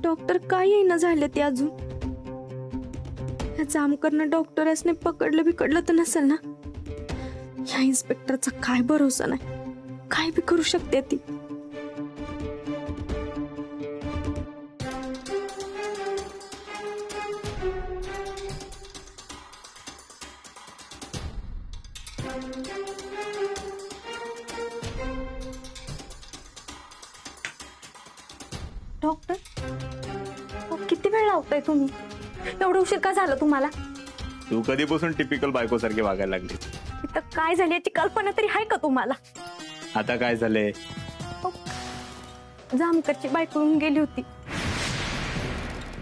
Doctor काय येईना झाले ते अजून. या जामकरनं डॉक्टरसने पकडलं तर नसेल ना. या इन्स्पेक्टरचा काय भरोसा नाही, काय बी करू शकते ती. डॉक्टर किती वेळ लावताय तुम्ही? एवढं उशीर का झालं तुम्हाला? तू कधीपासून टिपिकल बायको सारखी वागायला लागली? इथं काय झाली याची कल्पना तरी आहे का तुम्हाला? आता काय झालंय? जामकरची बायको येऊन गेली होती.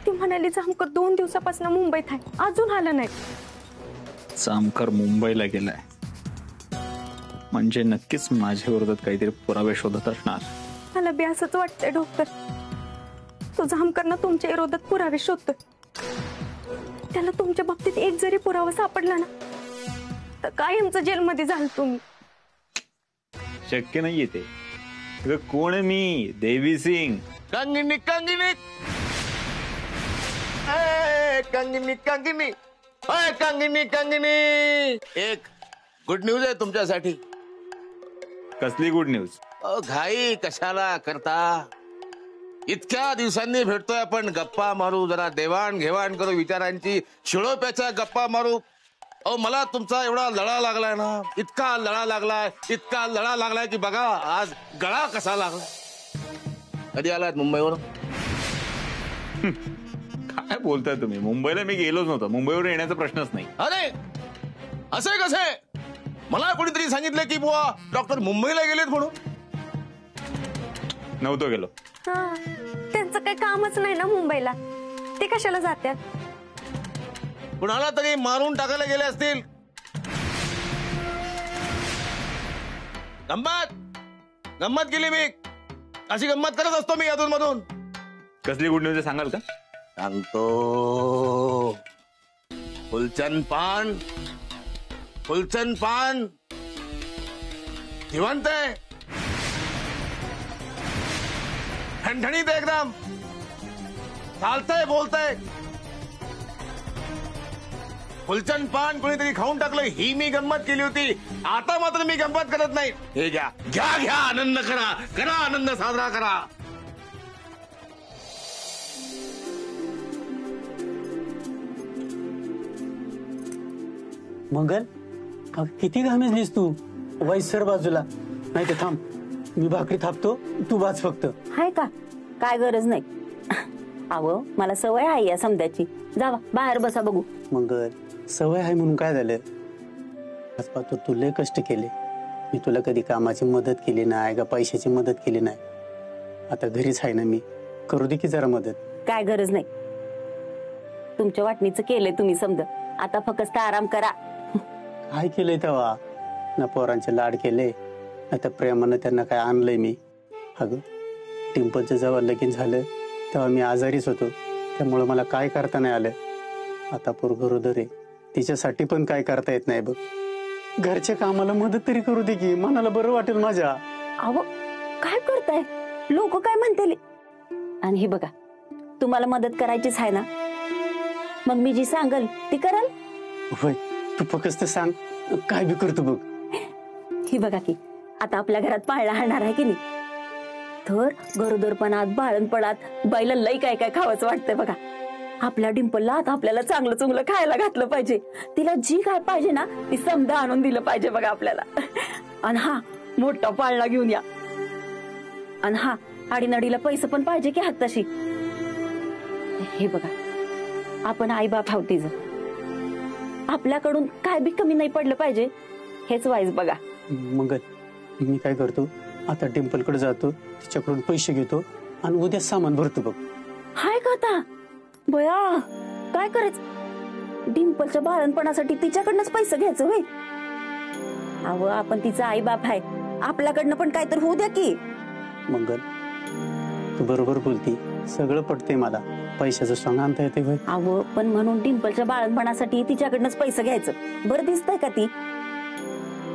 ती म्हणाली जामकर 2 दिवसापासून मुंबईत आहे, अजून आलं नाही. जामकर मुंबईला गेलाय म्हणजे नक्कीच माझ्या विरोधात काहीतरी पुरावे शोधत असणार. मला बी असंच वाटतंय डॉक्टर. तो जामकरनं तुमच्या विरोधात पुरावे शोधतोय. त्याला तुमच्या बाबतीत एक जरी पुरावा सापडला ना तर कायमचं जेलमध्ये जाल तुम्ही. शक्य नाहीये ते. कोण आहे मी? देवी सिंग. कंगनी कंगनी कंगनी कंगनी कंगनी कंगनी. एक गुड न्यूज आहे तुमच्यासाठी. कसली गुड न्यूज? घाई कशाला करता? इतक्या दिवसांनी भेटतोय आपण, गप्पा मारू, जरा देवाण घेवाण करू, विचारांची शिळोप्याच्या गप्पा मारू. मला तुमचा एवढा लळा लागलाय ना, इतका लळा लागलाय की बघा आज गळा कसा लागला. कधी आलात मुंबईवरून? काय बोलताय तुम्ही? मुंबईला मी गेलोच नव्हतो. मुंबईवर येण्याचा प्रश्नच नाही. अरे असे कसे? मला कोणीतरी सांगितलं की बुवा डॉक्टर मुंबईला गेलेत म्हणून. नव्हतो गेलो. त्यांचं काही कामच नाही ना मुंबईला, ते कशाला जातात? कुणाला तरी मारून टाकायला गेले असतील. गंमत केली मी. अशी गंमत करत असतो मी अधून मधून. कसली गुड न्यूज सांगाल का? सांगतो. फुलचंद पान जिवंत आहे, ठणठणीत एकदम, चालतंय बोलतंय. फुलचंद पान कोणीतरी खाऊन टाकलं ही मी गंमत केली होती. आता मात्र मी गंमत करत नाही. हे घ्या घ्या घ्या, आनंद करा आनंद साजरा करा. मंगल किती घामेलीस तू? वैसर बाजूला, नाही तर थांब मी भाकरी थापतो, तू वाच फक्त. हाय का? काय गरज नाही. अहो मला सवय आहे या समद्याची. जावा बाहेर बसा बघू. मंगल सवय आहे म्हणून काय झालं? आजपासून तू लय कष्ट केले. मी तुला कधी कामाची मदत केली नाही का पैशाची मदत केली नाही. आता घरीच आहे ना मी, करू दे की जरा मदत. काय गरज नाही. तुमच्या वाटणीचं केलंय तुम्ही समज. आता फक्त आराम करा. काय केलंय तेव्हा? ना पोरांचे लाड केले, ना त्या प्रेमानं त्यांना काय आणलंय मी. अगं टिंपलचं जेव्हा लगीन झालं तेव्हा मी आजारीच होतो, त्यामुळे मला काय करता नाही आलं. आता पोरगरोदर आहे, तिच्यासाठी पण काय करता येत नाही बघ. घरच्या कामाला मदत तरी करू दे की, मनाला बरं वाटेल माझ्या. अहो काय करताय? लोक काय म्हणतील? आणि हे बघा तुम्हाला मदत करायचीच आहे ना, मग मी जी सांगल ती कराल. होय तू फक्त सांग, काय बी करतो बघ. ही बघा की आता आपल्या घरात पाळणा हाणणार आहे की नाही, तर गरोदरपणात बाळणपणात बाईला लई काय काय खावंच वाटतंय बघा. आपल्या डिंपलला आता आपल्याला चांगलं चुंगलं खायला घातलं पाहिजे. तिला जी काय पाहिजे ना ती समजा आणून दिलं पाहिजे बघा आपल्याला. आणि हा मोठा पाळणा घेऊन या. आणि हा आडीनडीला पैसे पण पाहिजे की हात तशी. हे बघा आपण आई बाप आहोत तिचं, आपल्याकडून काय बी कमी नाही पडलं पाहिजे, हेच वाईज बघा. मंगल मी काय करतो, आता टेम्पलकडे जातो, तिच्याकडून पैसे घेतो आणि उद्या सामान भरतो बघ. हाय का आता? बया काय करायचं? डिंपलच्या बाळणपणासाठी तिच्याकडनंच पैसे घ्यायचं होय? अहो आपण तिचा आई बाप आहे, आपल्याकडनं पण काय तर होऊ द्या की. मंगल तू बरोबर बोलती, सगळं पटते मला. पैशाचं सांग आणता येते होय? अहो पण म्हणून डिंपलच्या बाळणपणासाठी तिच्याकडनंच पैसे घ्यायचं बरं दिसतंय का? ती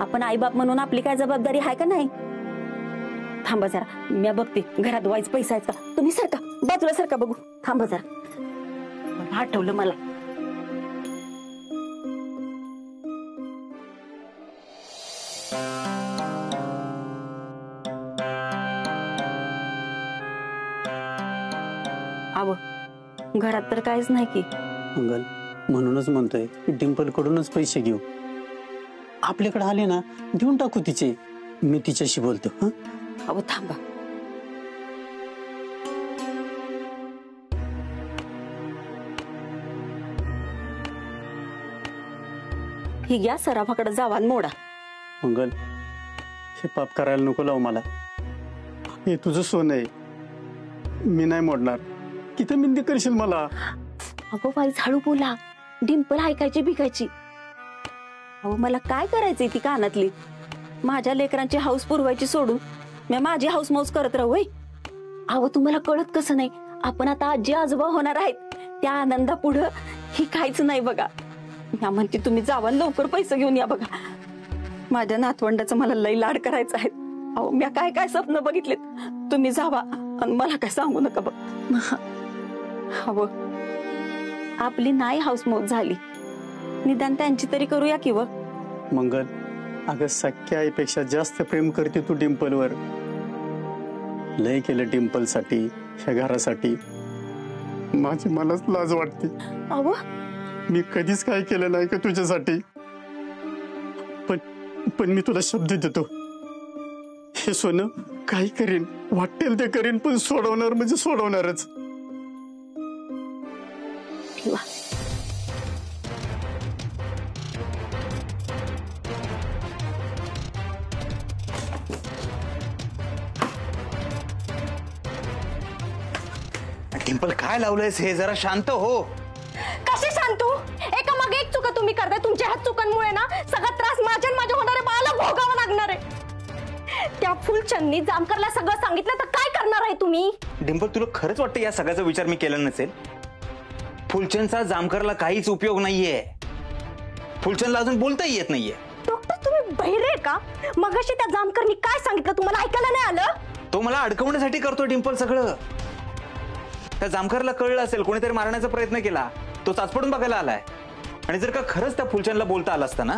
आपण आई बाप म्हणून आपली काय जबाबदारी आहे का नाही? थांबा जरा मी बघते घरात वाईच पैसा आहेत का. तुम्ही सरका. बाजूला सारखा बघू, थांबा जरा, मला आठवलं मला. आव, घरात तर काहीच नाही की. मंगल, म्हणूनच म्हणतोय डिंपल कडूनच पैसे घेऊ. आपल्याकडे आले ना देऊन टाकू तिचे. मी तिच्याशी बोलतो. हा, अहो थांबा. ही घ्या, सराफाकडे जावा आणि मोडा. मंगल, हे पाप करायला नको लावू मला. हे तुझं सोनं आहे, मी नाही मोडणार. किती मिंदी करशील मला? अगो बाई, हळू बोला, डिंपल ऐकायची बिकायची. अहो मला काय करायचंय ती कानातली? माझ्या लेकरांची हाऊस पुरवायची सोडून मी माझी हाऊस मौज करत राहू होय? अहो तुम्हाला कळत कसं नाही, आपण आता आजी आजोबा होणार आहेत, त्या आनंदा पुढं ही काहीच नाही बघा. मी म्हणते तुम्ही जावा लवकर पैसे घेऊन या बघा. माझ्या नातवंडाचं मला लई लाड करायचं आहे. अहो मी काय काय स्वप्न बघितलेत. तुम्ही जावा आणि मला काय सांगू नका बघ. अहो आपली नाही हाऊस मौज झाली, निदान त्यांची तरी करूया की व. मंगल, अगं सख्या आईपेक्षा जास्त प्रेम करते तू डिंपलवर. लय केलं डिंपल साठी, ह्या घरासाठी. माझी मलाच लाज वाटते. अहो मी कधीच काय केलं नाही का तुझ्यासाठी. पण मी तुला शब्द देतो, हे सोनं काही करीन, वाटेल ते करीन, पण सोडवणार म्हणजे सोडवणारच. ठेवा. डिंपल काय लावलंयस हे? जरा शांत हो. कशी शांतू? एका मागे एक चुका तुम्ही करताय. तुमच्या ह्या चुकांमुळे ना सगळा त्रास माझ्या आणि माझ्या होणाऱ्या बाळाला भोगावा लागणार आहे. त्या फुलचंदनी जामकरला सगळं सांगितलं तर काय करणार आहे तुम्ही? डिंपल, तुला खरंच वाटतं या सगळ्याचा विचार मी केला नसेल? फुलचंदचा जामकरला काहीच उपयोग नाहीये. फुलचंदला अजून बोलताही येत नाहीये. डॉक्टर तुम्ही बहिरे का? मगाशी त्या जामकरनी काय सांगितलं तुम्हाला ऐकायला नाही आलं? तो मला अडकवण्यासाठी करतो डिंपल सगळं. त्या जामकरला कळलं असेल, कोणीतरी मारण्याचा प्रयत्न केला, तो चाचपडून बघायला आलाय. आणि जर का खरंच त्या फुलचंदला बोलता आला असता ना,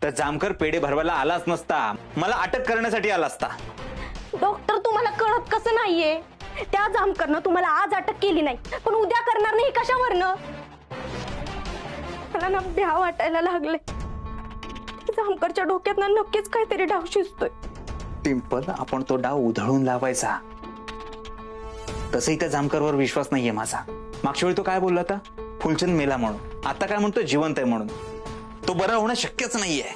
तर जामकर पेढे भरवायला आलाच नसता, मला अटक करण्यासाठी आला असता. डॉक्टर तुम्हाला कळत कसं नाहीये? त्या जामकरनं तुम्हाला आज अटक केली नाही, पण उद्या करणार नाही. कशावरनं? मला ना भ्या वाटायला लागले. जामकरच्या डोक्यात ना नक्कीच काहीतरी डाव शिजतोय. डिंपल, आपण तो डाव उधळून लावायचा. तसंही त्या जामकरवर विश्वास नाहीये माझा. मागच्या वेळी तो काय बोलला होता? फुलचंद मेला म्हणून. आता काय म्हणतो? जिवंत आहे म्हणून. तो बरा होणं शक्यच नाहीये.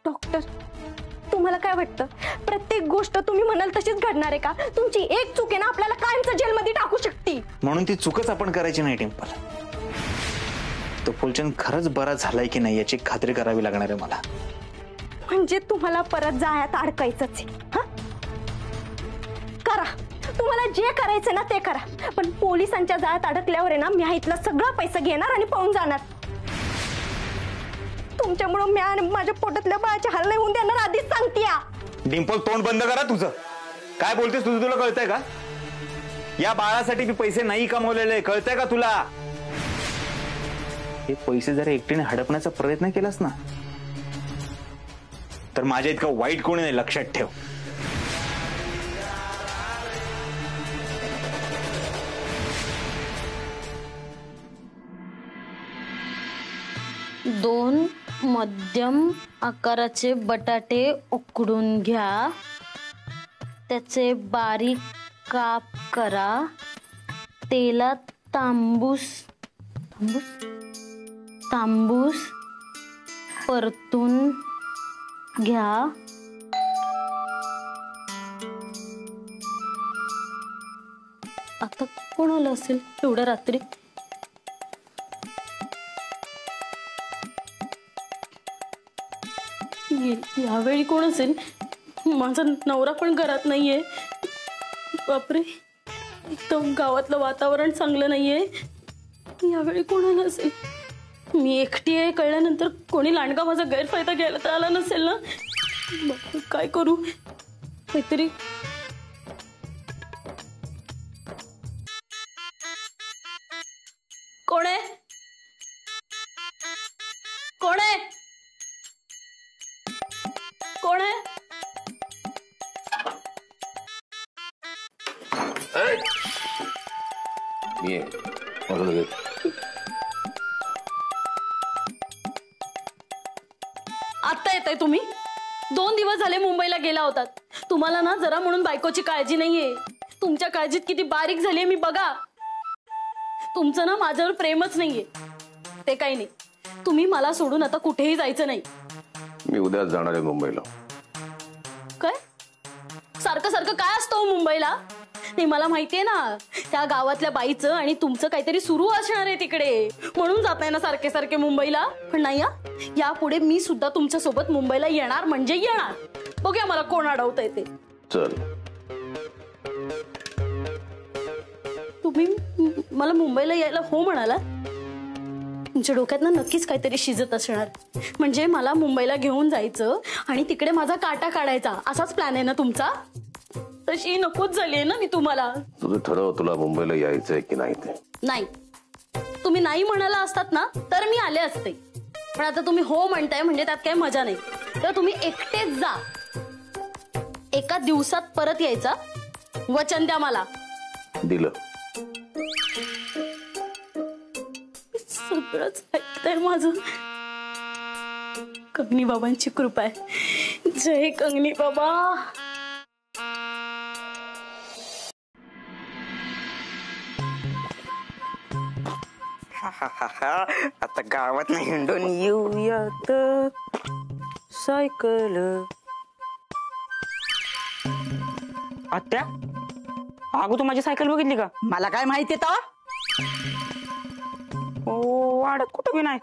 डॉक्टर तुम्हाला काय वाटतं, प्रत्येक गोष्ट तुम्ही म्हणाल तशीच घडणार आहे का? तुमची एक चूक आहे ना आपल्याला कायमचं जेलमध्ये टाकू शकते. म्हणून ती चूकच आपण करायची नाही डिंपल. तो फुलचंद खरंच बरा झालाय की नाही याची खात्री करावी लागणार आहे मला. म्हणजे तुम्हाला परत जाळ्यात अडकायचंच आहे? हं? करा, तुम्हाला जे करायचं ना ते करा, पण पोलिसांच्या जाळ्यात अडकल्यावर आहे ना मी इथला सगळा पैसा घेणार आणि पळून जाणार. तुमच्यामुळे मी आणि माझ्या पोटातल्या बाळाचे हाल नाही होऊन देणार, आधीच सांगते. डिंपल, तोंड बंद करा तुझं. काय बोलतेस तुझं तुला कळतंय का? या बाळासाठी मी पैसे नाही कमवलेले, कळतंय का तुला? हे पैसे जर एकटीने हडपण्याचा प्रयत्न केलास ना, तर माझ्या इतकं वाईट कोणी नाही, लक्षात ठेव. दोन मध्यम आकाराचे बटाटे उकडून घ्या, त्याचे बारीक काप करा, तेलात तांबूस परतून घ्या. आता कोण आलं असेल एवढ्या रात्री? यावेळी कोण असेल? माझा नवरा पण घरात नाहीये. बापरे, एकदम गावातलं वातावरण चांगलं नाहीये. यावेळी कोण आलं असेल? मी एकटी आहे कळल्यानंतर कोणी लांडगा माझा गैरफायदा घ्यायला तर आला नसेल ना? बापरे, काय करू? काहीतरी ए! ये माझं घे. आता येताय तुम्ही? 2 दिवस झाले मुंबईला गेला होतात. तुम्हाला ना जरा म्हणून बायकोची काळजी नाहीये. तुमच्या काळजीत किती बारीक झालीये मी बघा. तुमचं ना माझ्यावर प्रेमच नाहीये. ते काही नाही, तुम्ही मला सोडून आता कुठेही जायचं नाही. मी उद्याच जाणार आहे मुंबईला. काय सारखं सारखं काय असतं हो मुंबईला? नाही मला माहितीये ना, त्या गावातल्या बाईचं आणि तुमचं काहीतरी सुरू असणार आहे तिकडे, म्हणून जाताय ना सारखे सारखे मुंबईला. पण नाही हा, यापुढे मी सुद्धा तुमच्या सोबत मुंबईला येणार म्हणजे येणार. बघूया मला कोण अडवतंय ते. चल. तुम्ही मला मुंबईला यायला हो म्हणाला? तुमच्या डोक्यात ना नक्कीच काहीतरी शिजत असणार. म्हणजे मला मुंबईला घेऊन जायचं आणि तिकडे माझा काटा काढायचा, असाच प्लॅन आहे ना तुमचा? तशी नकोच झालीये ना मी तुम्हाला. तुझं ठरव, तुला मुंबईला यायचंय की नाही ते. नाही, तुम्ही नाही म्हणाला असतात ना तर मी आले असते. पण आता तुम्ही हो म्हणताय म्हणजे त्यात काही मजा नाही. तर तुम्ही एकटेच जा. 1 दिवसात परत यायचा, वचन द्या मला. दिलं. सगळंच ऐकतंय माझं. कंगनी बाबांची कृपा आहे. जय कंगनी बाबा. आता गावात हिंडून येऊयात. सायकल. आत्या, अगो तू माझी सायकल बघितली का? मला काय माहिती तर वाढत कुठं बी नाही.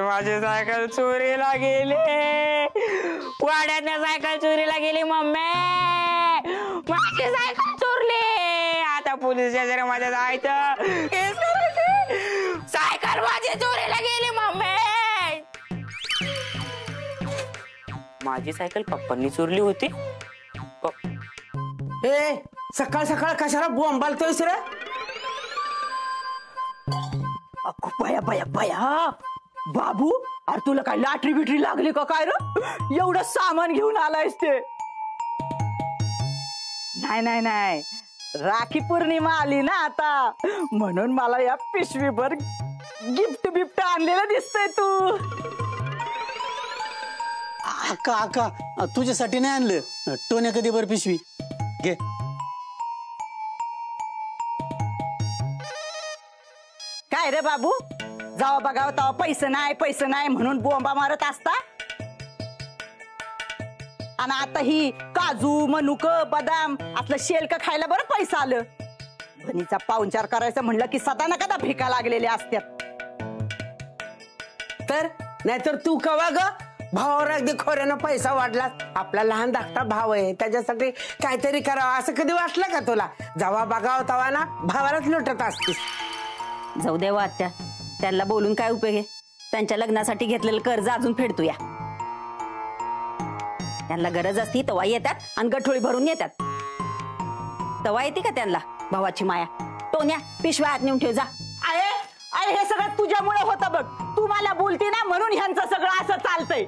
माझी सायकल चोरीला गेली. वाड्यात सायकल चोरीला गेली मम्मी. माझी सायकल चोरली. आता पोलीस जरा माझ्या जायचं. सायकल माझी चोरीला गेली मम्मी. माझी सायकल पप्पांनी चोरली होती. ए सकाळ सकाळ कशाला बोंबालतोयस रे? अगो बया बया बया, बाबू अरे तुला काय लाटरी बिटरी लागली का काय रे? एवढं सामान घेऊन आलायस ते? नाही नाही नाही, राखी पौर्णिमा आली ना आता, म्हणून मला या पिशवीभर गिफ्ट बिफ्ट आणलेलं दिसतंय तू. आका आका, तुझ्यासाठी नाही आणलं. टोन्या कधी बर पिशवी घे. काय रे बाबू, जावा बघावं तेव्हा पैसे नाही म्हणून बोंबा मारत असता. आणि आता ही काजू मनुक बदाम असलं शेल्क खायला बरं पैसा आलं. बनीचा पाहुणचार करायचं म्हणलं की सदा ना कदा भिका लागलेल्या असतात. तर नाहीतर तू कवा ग भावावर अगदी खोऱ्यानं पैसा वाढला. आपला लहान धाकटा भाव आहे, त्याच्यासाठी काहीतरी करावं असं कधी वाटलं का तुला? जेव्हा बघावं तेव्हा ना भावालाच लुटत असतीस. जाऊ देवा आत्या, त्यांना बोलून काय उपयोग आहे? त्यांच्या लग्नासाठी घेतलेलं कर्ज अजून फेडतो या. त्यांना गरज असती तवा येतात आणि गठोळी भरून येतात. तवा येते का त्यांना भावाची माया? टोन्या पिशव्या हात नेऊन ठेव जा. आहे आहे, हे सगळं तुझ्यामुळे होतं बघ. तू मला बोलती ना म्हणून ह्यांचं सगळं असं चालतंय.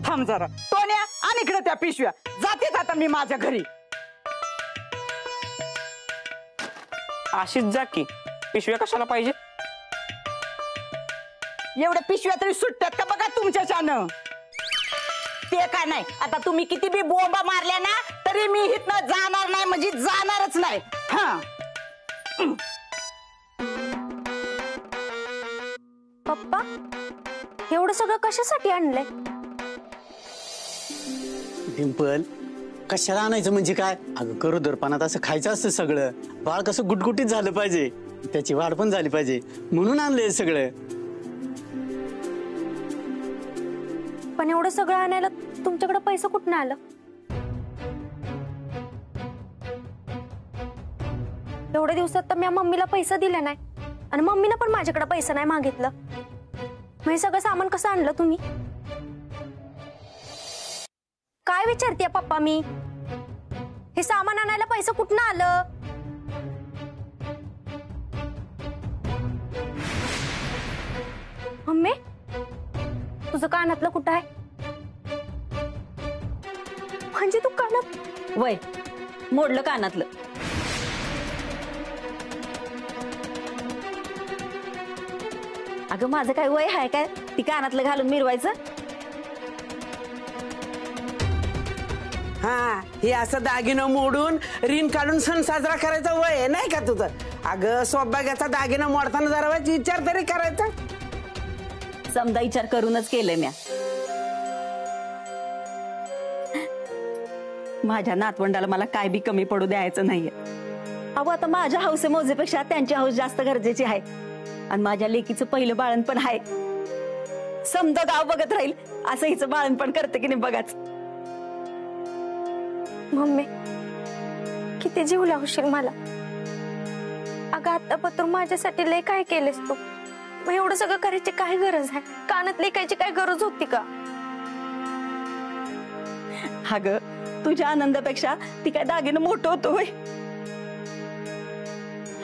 थांब जरा टोन्या, आणि इकडे त्या पिशव्या. जातेच आता मी माझ्या घरी. अशीच जा की, पिशव्या कशाला पाहिजे? एवढ्या पिशव्या तरी सुटतात का बघा तुमच्याच्यानं. ते काय नाही, आता तुम्ही किती बी बोंबा मारल्या ना तरी मी इथनं जाणार नाही म्हणजे जाणारच नाही. हा पप्पा, एवढं सगळं कशासाठी आणलंय? डिंपल, कशाला आणायचं म्हणजे काय? अगं गरोदरपणात असं खायचं असतं सगळं. बाळ कसं गुटगुटीत झालं पाहिजे, त्याची वाढ पण झाली पाहिजे, म्हणून आणलंय सगळं. पण एवढं सगळं आणायला तुमच्याकडे पैसा कुठनं आला? एवढ्या दिवसात तर मी मम्मीला पैसा दिला नाही आणि मम्मीनं पण माझ्याकडे पैसा नाही मागितलं. मग हे सगळं सामान कसं आणलं तुम्ही? काय विचारतेय पप्पा मी? हे सामान आणायला पैसा कुठनं आलं? मम्मी, तुझं कानातलं कुठं आहे? म्हणजे तू कानात? वय मोडलं कानातलं. अगं माझं काय वय आहे काय ती कानातलं घालून मिरवायचं? हा, हे असं दागिनं मोडून ऋण काढून सण साजरा करायचा वय आहे नाही का तुझं? अगं सौभाग्याचा दागिना मोडताना जरा विचार तरी करायचा. समजा विचार करूनच केलंय म्या. माझ्या नातवंडाला मला काय बी कमी पडू द्यायचं नाहीये. अहो आता माझ्या हौसे मोजेपेक्षा त्यांची हौस जास्त गरजेची आहे. आणि माझ्या लेकीचं पहिलं बाळणपण आहे. समजा गाव बघत राहील असं हिचं बाळणपण करते की नाही बघाच. मम्मी किती जीव लावशील मला. अगं आतापत्र माझ्यासाठी लय काय केलेस तू. मग एवढं सगळं करायची काय गरज आहे? कानात लेकायची काय गरज होती का? अगं तुझ्या आनंदापेक्षा ती काय दागिनं मोठं होतं होय.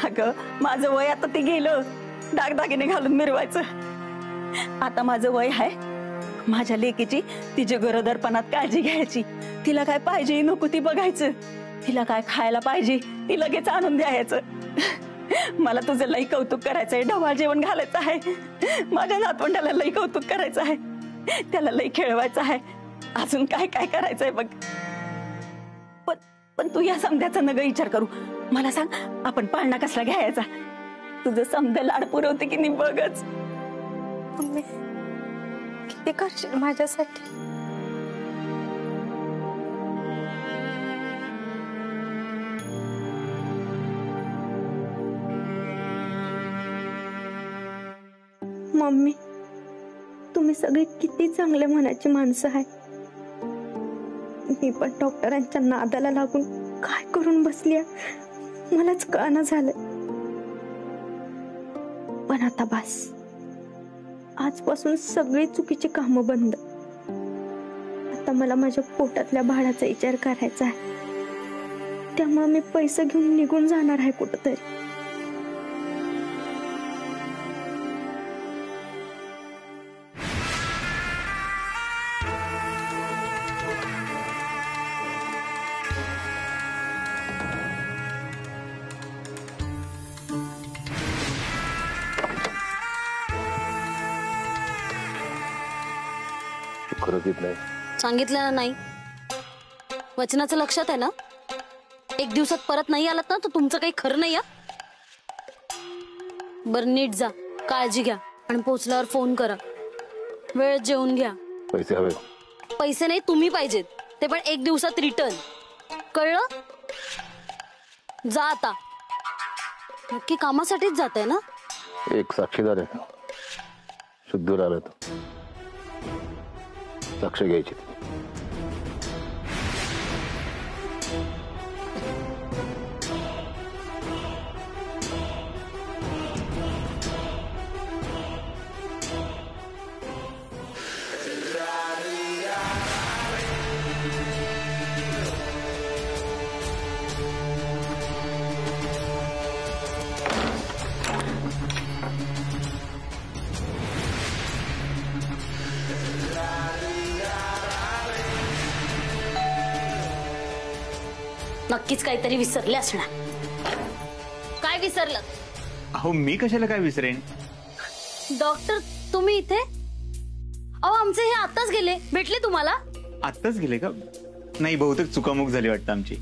अगं माझं वय आता ते गेलं दागदागिने घालून मिरवायचं. आता माझं वय आहे माझ्या लेकीची तिच्या गरोदरपणात काळजी घ्यायची. तिला काय पाहिजे नको ती बघायचं. तिला काय खायला पाहिजे ती लगेच आणून द्यायचं. मला तुझं लई कौतुक करायचंय. ढवाळ जेवण घालायचं आहे. माझ्या नातवंडाला लई कौतुक करायचं आहे. त्याला लई खेळवायचं आहे. अजून काय काय करायचंय बघ. पण तू या समध्याचा नग विचार करू. मला सांग आपण पाळणा कसला घ्यायचा? तुझं समध्या लाड पुरवते की नाही बघच. मम्मी किती करशील माझ्यासाठी? मम्मी तुम्ही सगळे किती चांगले मनाची माणसं आहे. मी पण डॉक्टरांच्या नादाला लागून काय करून बसली मलाच कळना झालं. पण आता बस. आजपासून सगळी चुकीची कामं बंद. आता मला माझ्या पोटातल्या बाळाचा विचार करायचा आहे. त्यामुळे मी पैसे घेऊन निघून जाणार आहे कुठंतरी. सांगितलं नाही. वचनाचं लक्षात आहे ना? एक दिवसात परत नाही आलात ना तर तुमचं काही खरं नाही. बरं नीट जा, काळजी घ्या आणि पोहोचल्यावर फोन करा. वेळेत जेवून घ्या. पैसे हवे? पैसे नाही तुम्ही पाहिजेत, ते पण एक दिवसात रिटर्न. कळलं? जा आता. नक्की कामासाठीच जात आहे ना? एक साक्षीदार आहे, शुद्धूर आला तो, साक्ष घ्यायची. नक्कीच काहीतरी विसरले असणार. काय विसरलं? अहो मी कशाला काय विसरेन? डॉक्टर तुम्ही इथे? अहो आमचे हे आताच गेले. भेटले तुम्हाला? आत्ताच गेले का? नाही, बहुतेक चुकामुक झाली वाटतं आमची.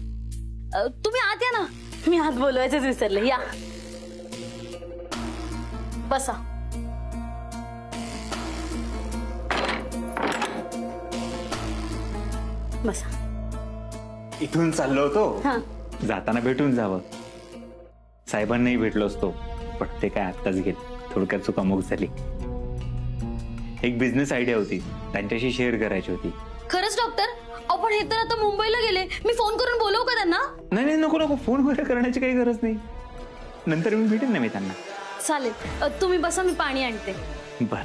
तुम्ही आत या ना. मी आत बोलवायचंच विसरले. या बसा. बसा. इथून चाललो होतो, जाताना भेटून जावं. साहेबांनाही भेटलो असतो, पण ते काय आत्ताच गेले. थोडक्यात चुकामुक झाली. एक बिझनेस आयडिया होती, त्यांच्याशी शेअर करायची होती. खरंच डॉक्टर? आपण हे तर आता मुंबईला गेले. मी फोन करून बोलवू का त्यांना? नाही नको नको, फोन वगैरे करण्याची काही गरज नाही. नंतर मी भेटेन ना मी त्यांना. चालेल, तुम्ही बसा, मी पाणी आणते. बर.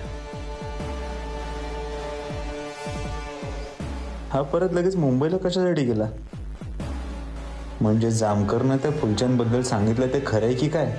हा परत लगेच मुंबईला कशासाठी गेला? म्हणजे जामकरनं त्या फुलचंद बद्दल सांगितलं ते खरंय की काय?